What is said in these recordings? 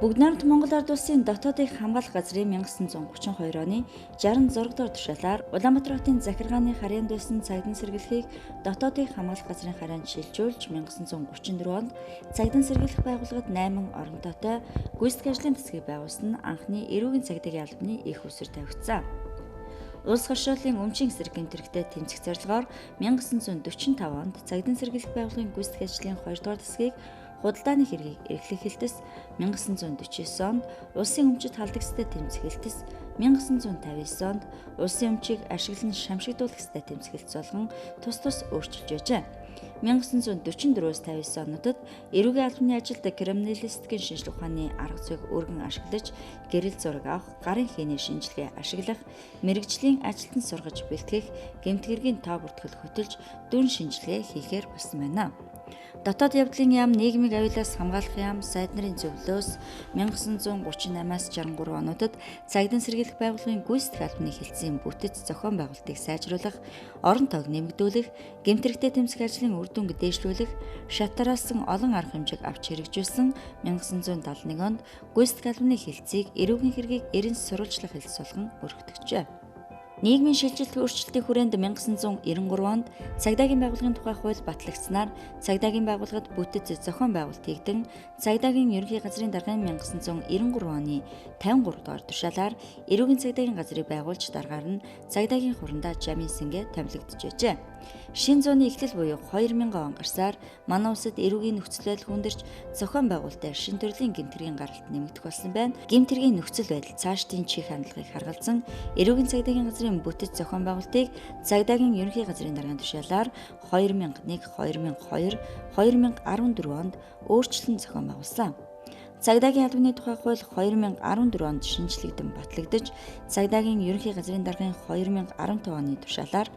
Бүгд найрамд Монгол Ард улсын дотоодын хамгаалах газрын 1932 оны 60 зурагдуур тушаалаар Улаанбаатар хотын захиргааны харьяанд байсан цагдын сэргийлэхийг дотоодын хамгаалах газрын харьяанд шилжүүлж 1934 онд цагдын сэргийлэх байгууллагад 8 оронтойтой гүйцэтгэх ажлын тасгийг байгуулсан нь анхны эрүүгийн цагдаагийн албаны их усүр тавигдсан. Улс хошоолын өмчийн эсрэг гэмтэрхтэй тэмцэх зорилгоор 1945 онд цагдын сэргийлэх байгууллагын гүйцэтгэх ажлын 2 дугаар тасгийг худалдааны хэргийг эрхлэх хэлтэс, 1949 онд улсын өмчит халдагстай тэмцэх хэлтэс, 1959 онд улсын өмчийг ашиглан шамшигдуулах ёстой тэмцэх хэлтэс болгон тус тус өөрчилж байжээ. 1944-с 59 онуудад эрүүгийн албаны ажилд криминалистикийн шинжилгээ ухааны арга зүйг өргөн ашиглаж, гэрэл зураг авах, гарын хийнэ шинжилгээ ашиглах, мэрэгжлийн ажилтан сургаж бэлтгэх, гэмтгэргийн тоо бүртгэл хөтөлж, дүн шинжилгээ хийхээр болсон байна. Дотоод явдлын яам, нийгмийг аюулаас хамгаалах яам, сайд нарын зөвлөөс 1938-аас 63 онуудад цагдын сэргийлэх байгууллагын гүйцэтгэх албаны хэлтсийн бүтэц зохион байгуулалтыг сайжруулах, орон тоог нэмэгдүүлэх, гэмтэрхтэй тэмцэх ажлын үр дүнг дээшлүүлэх, шатараасан олон арга хэмжээг авч хэрэгжүүлсэн 1971 онд гүйцэтгэх албаны хэлтсийг эрүүгийн хэргийг эрен сурвалжлах хэлтс болгон өргөтгөжээ. Нийгмийн шилжилт өөрчлөлтийн хүрээнд 1993 онд цагдаагийн байгууллагын тухай хууль батлагдсанаар цагдаагийн байгууллагад бүтэц зохион байгуулалт хийгдэн цагдаагийн ерөнхий газрын даргын 1993 оны 53 дугаар тушаалаар эрүүгийн цагдаагийн газрыг байгуулж даргаар нь цагдаагийн хурандаа жамын сэнгэ томилогдчихжээ. Шинэ зууны эхлэл буюу 2000 он гарсаар манай улсад эрүүгийн нөхцөл байдал хүндэрч зохион байгуулалттай шинэ төрлийн гэмтэргийн гаралт нэмэгдэх болсон байна. Гэмтэргийн нөхцөл байдал цаашдын чих хандлагыг харгалзан эрүүгийн цагдаагийн газрын бүтэц зохион байгуулалтыг цагдаагийн ерөнхий газрын даргын тушаалаар 2001, 2002, 2014 онд өөрчлөлт зохион байгуулсан. Цагдаагийн албаны тухай хууль 2014 онд шинжлэгдэн батлагдаж, цагдаагийн ерөнхий газрын даргын 2015 оны тушаалаар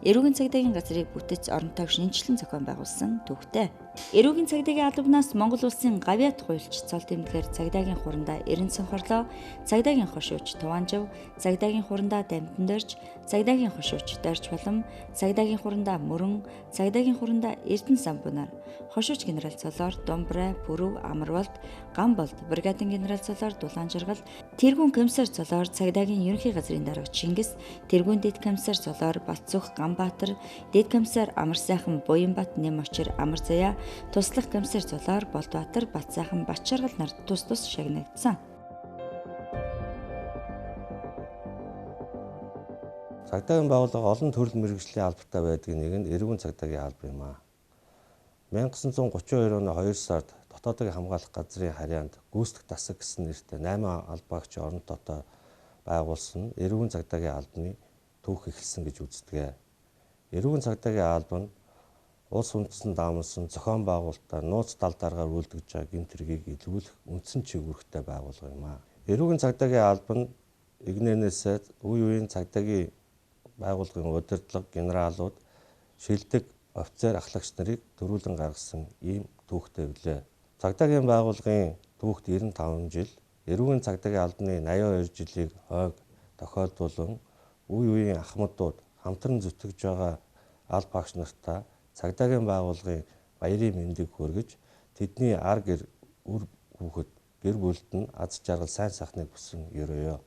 эрүүгийн цагдаагийн газрыг бүтэц оронтойг шинжилэн зохион байгуулсан түүхтэй. Эрүүгийн цагдаагийн албанаас Монгол улсын гавьяат хуульч цол тэмдгээр цагдаагийн хурандаа эрен цонхорлоо, цагдаагийн хошууч Туваанжав, цагдаагийн хурандаа Дамтан дорж, цагдаагийн хошууч Дорж Балам, цагдаагийн хурандаа Мөрөн, цагдаагийн хурандаа Эрдэнэ самбунаар, хошууч генерал цолоор Думбрай, Пүрэв, Амарвалд, Гамболд, бригадын генерал цолоор Дулаан Жаргал, тэргүүн комиссар цолоор цагдаагийн ерөнхий газрын дарга Чингис, тэргүүн дэд комиссар цолоор Балцүх Ганбаатар, дэд комиссар Амар сайхан Буянбат Нэм очир Амар заяа, туслах комиссар цолоор Болдбаатар, Бат сайхан Бат Жаргал нарт тус тус шагнагдсан. Цагдаагийн байгууллага олон төрөл мэргэжлийн албатай байдаг нэг нь эрүүгийн цагдаагийн алба юм а. 1932 оны 2 сард дотоодын хамгаалах газрын харьяанд гүйцэтгэх тасаг гэсэн нэртэй 8 албаагч оронтойтой байгуулсан эрүүгийн цагдаагийн албаны түүх эхэлсэн гэж үздэг. Эрүүгийн цагдаагийн алба нь улс үндэстэн даамлсан зохион байгуулалтаар нууц тал дараагаар үйлдвэж байгаа гэмтэргийг илрүүлэх үндсэн чиглэлтэй байгууллага юм а. Эрүүгийн цагдаагийн алба нь игнэнээсээ үе үеийн цагдаагийн байгууллагын удирдлага, генералууд, шилдэг офицер, ахлагч нарыг төрүүлэн гаргасан ийм түүхтэй билээ. Цагдаагийн байгууллагын түүхт 95 жил, эрүүгийн цагдаагийн албаны 82 жилийг хойг тохиолдуулан үе үеийн ахмадууд хамтран зүтгэж байгаа алба багш нартаа цагдаагийн байгууллагын баярын мэндийг хүргэж тэдний ар гэр үр хүүхэд гэр бүлд нь аз жаргал сайн сайхныг хүсэн ерөөё.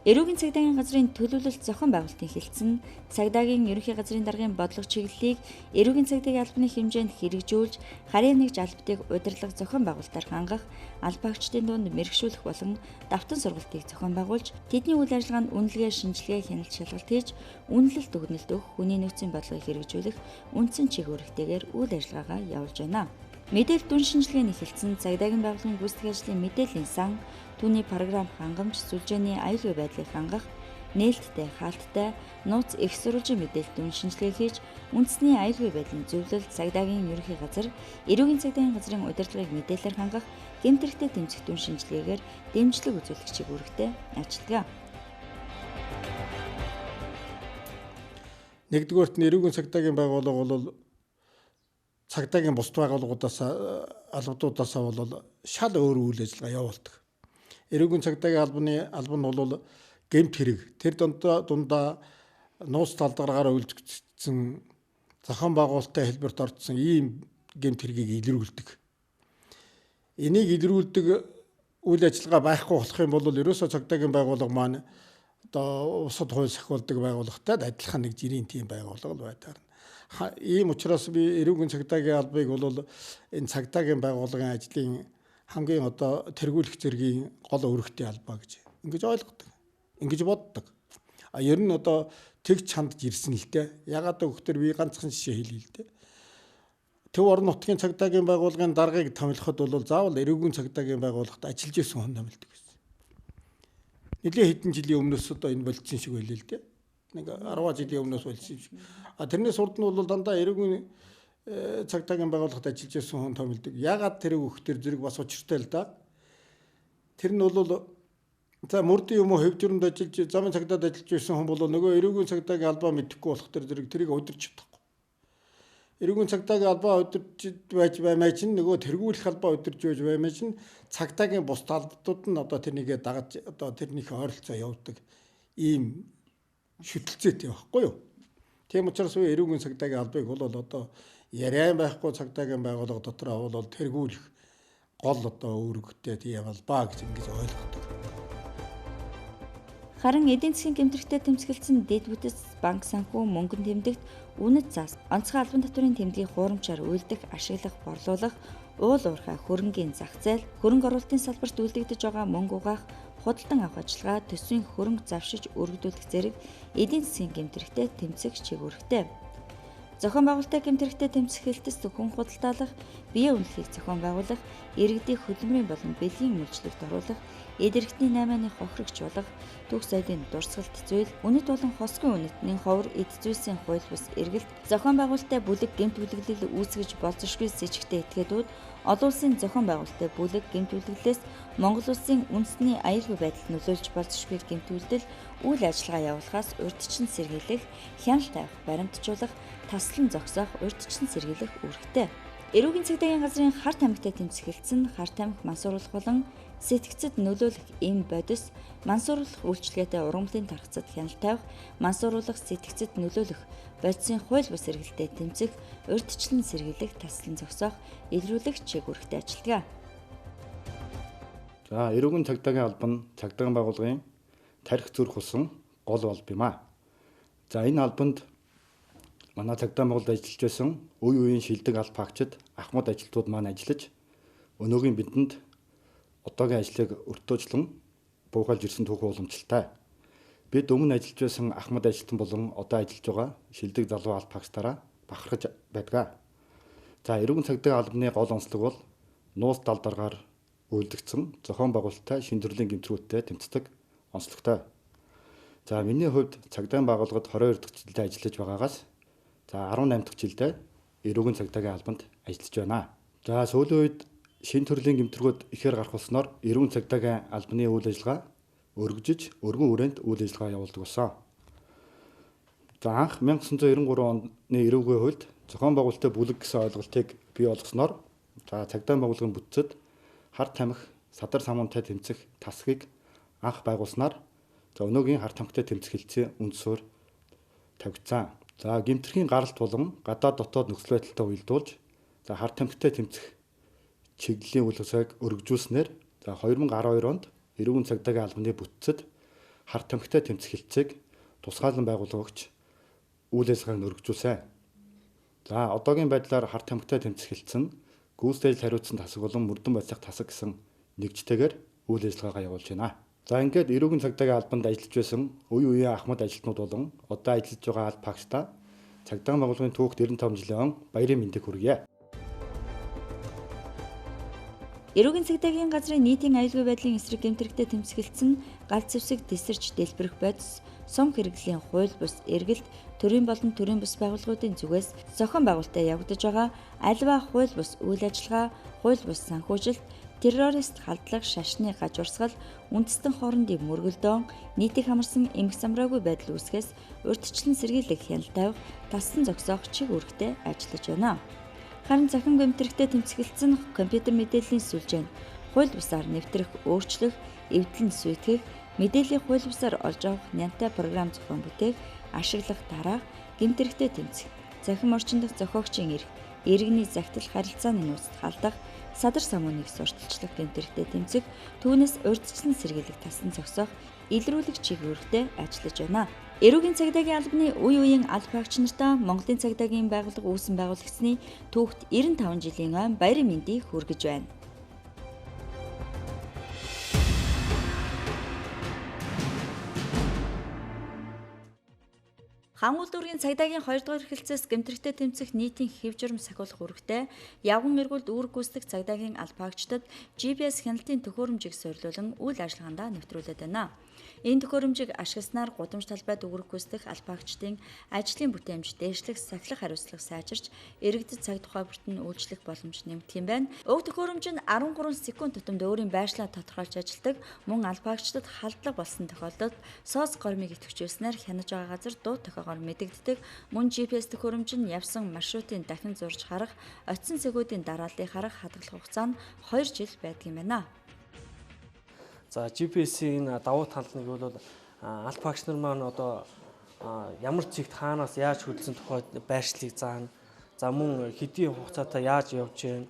Эрүүгийн цагдаагийн газрын төлөвлөлт зохион байгуулалтын хэлтсэн цагдаагийн ерөнхий газрын даргын бодлого чиглэлийг эрүүгийн цагдаагийн албаны хэмжээнд хэрэгжүүлж, харьяа нэгж албатыг удирдлага зохион байгуулалтаар хангах, албаагчдын дунд мэргэшүүлэх болон давтан сургалтыг зохион байгуулж, тэдний үйл ажиллагаанд үнэлгээ, шинжилгээ, хяналт шалгалт хийж, үнэлэлт өгнөлт өгөх, хүний нөөцийн бодлогыг хэрэгжүүлэх үндсэн чиг үүрэгтэйгээр үйл ажиллагаагаа явуулж байна. Мэдээлэл дүн шинжилгээний хэлтсэн цагдаагийн байгууллагын гүйцэтгэх ажлын мэдээллийн сан, түүний програм хангамж, сүлжээний аюулгүй байдлыг хангах, нээлттэй, хаалттай, нууц их сурвалжийн мэдээлэл дүн шинжилгээ хийж, үндэсний аюулгүй байдлын зөвлөл, цагдаагийн ерөнхий газар, эрүүгийн цагдаагийн газрын удирдлагыг мэдээлэлээр хангах, гэмтэрхтэй тэмцэх дүн шинжилгээгээр дэмжлэг үзүүлэх чиг үүрэгтэй ажилладаг. Нэгдүгээрт нь эрүүгийн цагдаагийн байгууллага бол цагдаагийн бус байгууллагуудаас албадуудаас бол шал өөр үйл ажиллагаа явуулдаг. Эрүүгийн цагдаагийн алба нь бол гэмт хэрэг тэр дундаа нууц талдаргаар үйлдвэрлэгдсэн зохион байгуулалттай хэлбэрт орцсон ийм гэмт хэргийг илрүүлдэг. энийг илрүүлдэг үйл ажиллагаа байхгүй болох юм бол ерөөсөө цагдаагийн байгууллага маань одоо усад хууль сахиулдаг байгууллагатай адилхан нэг жирийн тийм байгууллага л байдаг. Ийм учраас би эрүүгийн цагдаагийн албыг бол энэ цагдаагийн байгууллагын ажлын хамгийн одоо тэргүүлэх зэргийн гол өргөтэй албаа гэж ингэж ойлгодог. Ингэж боддог. Ер нь одоо тэг чандж ирсэн л дээ. Ягаад гэвэл би ганцхан жишээ хэлье л дээ. Төв орон нутгийн цагдаагийн байгууллагын даргаыг томилоход бол заавал эрүүгийн цагдаагийн байгууллагт ажиллаж исэн хүн томилдог байсан. Нэлээд хэдэн жилийн өмнөөс одоо энэ болцсон шиг байлээ л дээ. Нэг 10 жилийн өмнөөс болсон юм шиг. Тэрнээс урд нь бол дандаа эрүүгийн цагдаагийн байгууллагт ажиллаж исэн хүн томилдог. Ягаад тэр өгөхтөр зэрэг бас учиртай л да. Тэр нь бол за мөрдийн юм уу хөвжрөнд ажиллаж замын цагдаад ажиллаж байсан хүн бол нөгөө эрүүгийн цагдаагийн албаа мэдэхгүй болох тэр зэрэг тэрийг удирч чадахгүй. Эрүүгийн цагдаагийн албаа удирч байж баймаа чинь нөгөө тэргүүлэх албаа удирч байж баймаа чинь цагдаагийн бус талбарууд нь одоо тэрнийгээ дагаж одоо тэрнийхээ ойролцоо явуулдаг ийм шүтэлцээтэй байхгүй юу. Тийм учраас эрүүгийн цагдаагийн албыг бол одоо яриа байхгүй цагдаагийн байгууллага дотор бол тэргүүлэх гол одоо үүрэгтэй тийм албаа гэж ингэж ойлгодог. Харин эдийн засгийн гэмтрэхтэй тэмцгэлцэн дэд бүтэц банк санхүү мөнгөн тэмдэгт үнэт заас онцгой албан татврын тэмдгийг хуурамчаар үйлдэх, ашиглах, борлуулах, уул уурхай хөрөнгийн зах зээл, хөрөнгө оруулалтын салбарт үйлдэгдэж байгаа мөнгө угаах, худалдан авах ажиллагаа, төсвийн хөрөнгө завшиж өргөдүүлэх зэрэг эдийн засгийн гэмтрэхтэй тэмцэх чиглэлтэй. Зохион байгуулалтын гэмтрэхтэй тэмцэх хэлтэс хүн худалдаалах, биеэ үнэлэхийг зохион байгуулах, иргэдийн хөдөлмөрийн болон бэлгийн үйлчлэгт оруулах, эд эрхтний 8-ны хохирогч болох, түүх соёлын дурсгалт зүйл, үнэт болон хосгийн үнэтний ховор эд зүйлсийн хууль бус эргэлт, зохион байгуулалтын бүлэг гэмт үлгэлэл үүсгэж болзошгүй сэжигтэй этгээдүүд, олон улсын зохион байгуулалтын бүлэг гэмт үлгэлээс Монгол улсын үндэсний аюулгүй байдалд нөлөөлж болзошгүй гэмт үлдэл үйл ажиллагаа явуулахаас урьдчилан сэргийлэх, хяналт тавих, баримтжуулах, таслан зогсоох, урьдчилан сэргийлэх үүрэгтэй. Эрүүгийн цагдаагийн газрын Харт аймагтай тэмцэх хэлтсэн Харт аймаг мансууруулах болон сэтгцэд нөлөөлөх эм бодис, мансууруулах үйлчилгээтэй ургамлын тархацад хяналт тавих, мансууруулах сэтгцэд нөлөөлөх бодисын хууль бус эргэлтэд тэмцэх, урьдчилан сэргийлэх, таслан зогсоох, илрүүлэх чиг үүрэгтэй ажиллагаа. За эрүүгийн цагдаагийн алба нь цагдаагийн байгууллагын тархи зүрх болсон гол алба юм аа. За энэ албанд манай цагдаагийн байгууллагад ажиллаж байсан үе үеийн шилдэг алба хаагчид ахмад ажилтнууд маань ажиллаж өнөөгийн бидэнд одоогийн ажлыг өртөөжлөн буухалж ирсэн түүх уламжлалтай. Бид өмнө ажиллаж байсан ахмад ажилтан болон одоо ажиллаж байгаа шилдэг залуу алба хаагчдаараа бахархаж байдаг. За эрүүгийн цагдаагийн албаны гол онцлог бол нуус тал даргаар үйлдэгдсэн зохион байгуулалттай шин төрлийн гэмтрүүдтэй тэмцдэг онцлогтой. За миний хувьд цагдаагийн байгууллагад 22 дахь жилдээ ажиллаж байгаагаас за 18 дахь жилдээ эрүүгийн цагдаагийн албанд ажиллаж байна. За сүүлийн үед шин төрлийн гэмтрүүд ихээр гарах болсноор эрүүгийн цагдаагийн албаны үйл ажиллагаа өргөжж өргөн хүрээнд үйл ажиллагаа явуулдаг болсон. За анх 1993 оны эрүүгийн хуульд зохион байгуулалтын бүлэг гэсэн ойлголтыг бий болгосноор за цагдаагийн байгууллагын бүтцэд Харт тамхи садар самуунтай тэмцэх тасгийг анх байгуулснаар за өнөөгийн харт тамхитай тэмцэх хэлтсийн үнд суурь тавигдсан. За гэмтэрхийн гаралт болон гадаад дотоод нөхцөл байдалтай уялдуулж за харт тамхитай тэмцэх чиглэлийн үйл ажиллагааг өргөжүүлснээр за 2012 онд эрүүгийн цагдаагийн албаны бүтцэд харт тамхитай тэмцэх хэлтсийг тусгаалan байгуулагч үйл ажиллагааг өргөжүүлсэн. За одоогийн байдлаар харт тамхитай тэмцэх хэлтсэн гүйцэтгэл хариуцсан тасаг болон мөрдөн байцаах тасаг гэсэн нэгжтэйгээр үйл ажиллагаагаа явуулж байна. За ингээд эрүүгийн цагдаагийн албанд ажиллаж байсан үе үеийн ахмад ажилтнууд болон одоо ажиллаж байгаа алба хаагчдаа цагдаагийн байгууллагын түүх 95 жилийн баярын мэндийг хүргье. Эрүүгийн цагдаагийн газрын нийтийн аюулгүй байдлын эсрэг гэмтрэхтэй тэмцгэлцэн галт зэвсэг тесэрч дэлбэрэх бодис, сум хэрэглийн хууль бус эргэлт, төрийн болон төрийн бус байгууллагуудын зүгээс зохион байгуулалтад явагдаж байгаа аливаа хууль бус үйл ажиллагаа, хууль бус санхүүжилт, террорист халдлага, шашны гажуурсгал, үндэстэн хоорондын мөргөлдөөн, нийтийг хамарсан эмх самраагүй байдал үүсгэс урьдчилан сэргийлэх хяналт тавих, тассан зогсоох чиг үүрэгтэй ажиллаж байна. Харин захин гэмтрэхтэй тэмцгэлцэн компьютер мэдээллийн сүлжээнд хууль бусаар нэвтрэх, өөрчлөх, эвдлэн сүйтгэх, мэдээллийн хууль бусаар олж авах нянтай програм зохион бүтээх, ашиглах, дараах, гэмтрэхтэй тэмцэх, захин орчин дахь зохиогчийн эрх, иргэний захидал харилцааны нөөцөд халдах, садар самууныг сурталчлах гэмтэрхтэй тэмцэх, түүнээс урьдчилан сэргийлэх тасн зогсоох, илрүүлэг чиглүүлэхтэй ажиллаж байна. Эрүүгийн цагдаагийн албаны үе үеийн алба агч нартаа Монголын цагдаагийн байгууллага үүсгэн байгуулагчны түүхт 95 жилийн ойн баярын мэндийг хүргэж байна. Хангул дүүргийн цагдаагийн 2 дугаар эхэлцээс гэмтэрхтэй тэмцэх нийтийн хэв журам сахиулах үүрэгтэй явган эргүүлд үүрэг гүйцэтгэх цагдаагийн албаагчдад GPS хяналтын төхөөрөмжийг суйрлуулан үйл ажиллагаандаа нэвтрүүлээд байна. Энэ төхөөрөмжийг ашигласнаар гудамж талбайд үүрэг гүйцэтгэх албаагчдын ажлын бүтээмж дээшлэх, сахилах хариуцлага сайжирч, иргэдэд цаг тухай бүртэн үйлчлэх боломж нэмэгдэх юм байна. Уг төхөөрөмж нь 13 секунд тутамд өөрийн байршлаа тодорхойлж ажилдаг, мөн албаагчдад халдлага болсон тохиолдолд сооц гормыг идэвхжүүлснээр хянаж байгаа газар дуу тохиогоор мэдэгддэг. Мөн GPS төхөөрөмж нь явсан маршрутын дахин зурж харах, очисон цэгүүдийн дарааллыг харах хадгалах хугацаа нь 2 жил байдаг юм байна. За GPS-ийн давуу тал нэг бол албаагч нар маань одоо ямар цэгт хаанаас яаж хөдөлсөн тухайд байршлыг заана. За мөн хэдийн хугацаатай яаж явж гэн,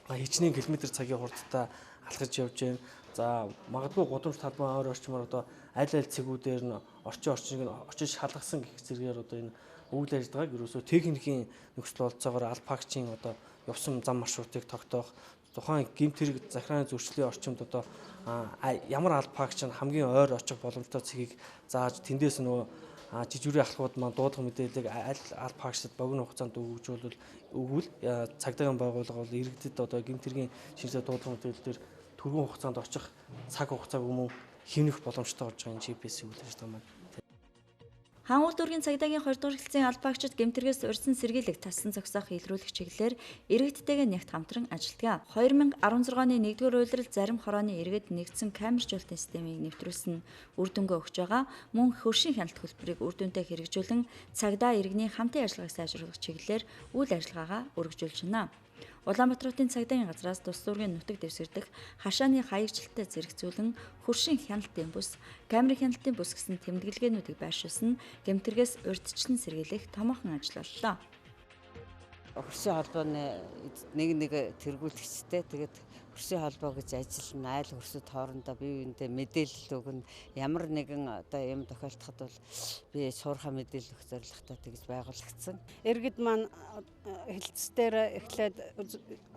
хичнээн километр цагийн хурдтай алхаж явж гэн. За магадгүй гудамж талбай ойр орчмоор одоо аль цэгүүдээр нь очиж шалгасан гэх зэргээр одоо энэ үйл ажиллагааг ерөөсөө техникийн нөхцөл болцоогоор албаагчийн одоо явсан зам маршрутыг тогтоох, тухайн гэмт хэрэг захиргааны зөрчлийн орчимд одоо ямар албаагч нь хамгийн ойр очих боломжтой цэгийг зааж тэндээс нөгөө жижигрийн ахлахууд маань дуудлага мэдээллийг аль албаагчдад богино хугацаанд өгвөл цагдаагийн байгууллага бол иргэдэд одоо гэмт хэргийн шинжилгээ дуудлага мэдээллээр түргэн хугацаанд очих цаг хугацааг өмнө хэмнэх боломжтой болж байгаа энэ GPS үйл ажиллагаа маань. Хангул дүүргийн цагдаагийн 2 дугаар хэлцээний албаагчид гэмтэргээс урьдсан сэргийлэх тассан зогсоох илрүүлэх чиглэлээр иргэдтэйгээ нягт хамтран ажилладаг. 2016 оны 1-р үйлрэл зарим хорооны иргэд нэгдсэн камержуулалтын системийг нэвтрүүлсэн үр дүнгээ өгч байгаа. Мөн хөршийн хяналт хөтөлбөрийг үр дүнтэй хэрэгжүүлэн цагдаа иргэний хамтын ажиллагааг сайжруулах чиглэлээр үйл ажиллагаагаа өргөжүүлж байна. Улаанбаатарын цагдаагийн газраас тус зургийн нутаг дэвсгэрдэх хашааны хаягчлалтай зэрэгцүүлэн хөршийн хяналтын бүс, камерын хяналтын бүс гэсэн тэмдэглэгээнүүдийг байршуулсан гэмтэргээс урьдчилан сэргийлэх томоохон ажил боллоо. Хөршийн холбооны нэг тэргүүлэгчтэй тэгээд хөршийн холбоо гэж ажиллана, айл хөрсөд хоорондоо бие биендээ мэдээлэл өгнө. Ямар нэгэн одоо юм тохиолдоход бол би суурхаа мэдээлэл өгөх зорилготой тэгж байгуулагдсан. Иргэд маань хэлцээр эхлээд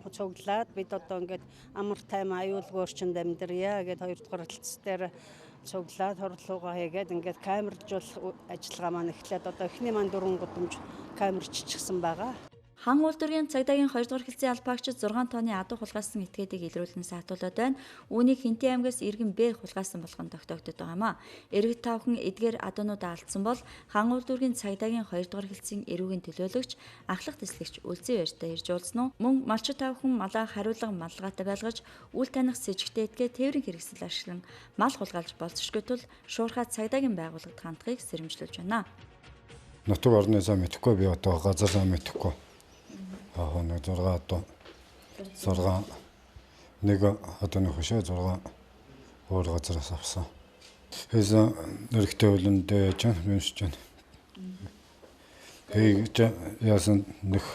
цуглаад бид одоо ингээд амар тайм аюулгүй орчинд амьдрья гэд 2 дугаар хэлцээр цуглаад хорлуугаа хийгээд ингээд камержуулах ажиллагаа маань эхлээд одоо эхний маань 4 гудамж камержчихсан байгаа. Хангул дүүргийн цагдаагийн 2 дугаар хэлцээний албаагчид 6 тонны адуу хулгайсан этгээдийг илрүүлэн саатуулаад байна. Үүнийг Хинтээ аймгаас иргэн Б хулгайсан болгон тогтоогдод байгаа юм а. Иргэд тавхан эдгээр адуунуудаа алдсан бол Хангул дүүргийн цагдаагийн 2 дугаар хэлцээний эрүүгийн төлөөлөгч, ахлах тэслэгч үлзий барьтаа ирж уулзсан уу? Мөн малчид тавхан малаа хариулга малгайтай байлгаж, үл таних с ิจ гтэй этгээ тээврийн хэрэгсэл ашиглан мал хулгайлж болцсошгүй тул шуурхай цагдаагийн байгууллагад хандахыг сэрэмжлүүлж байна. Нутаг орносоо мэдэхгүй би одоо газараа мэдэхгүй. Нэг 6 одоо 6 нэг одоо нэг хөшөө 6 өөр газараас авсан. Хэзээ нэрхтээ үлэндээ ч юмшиж байна. Яасан нэг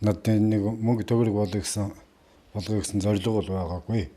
надад нэг мөнгө төгрөг болгосон зорилго бол байгаагүй.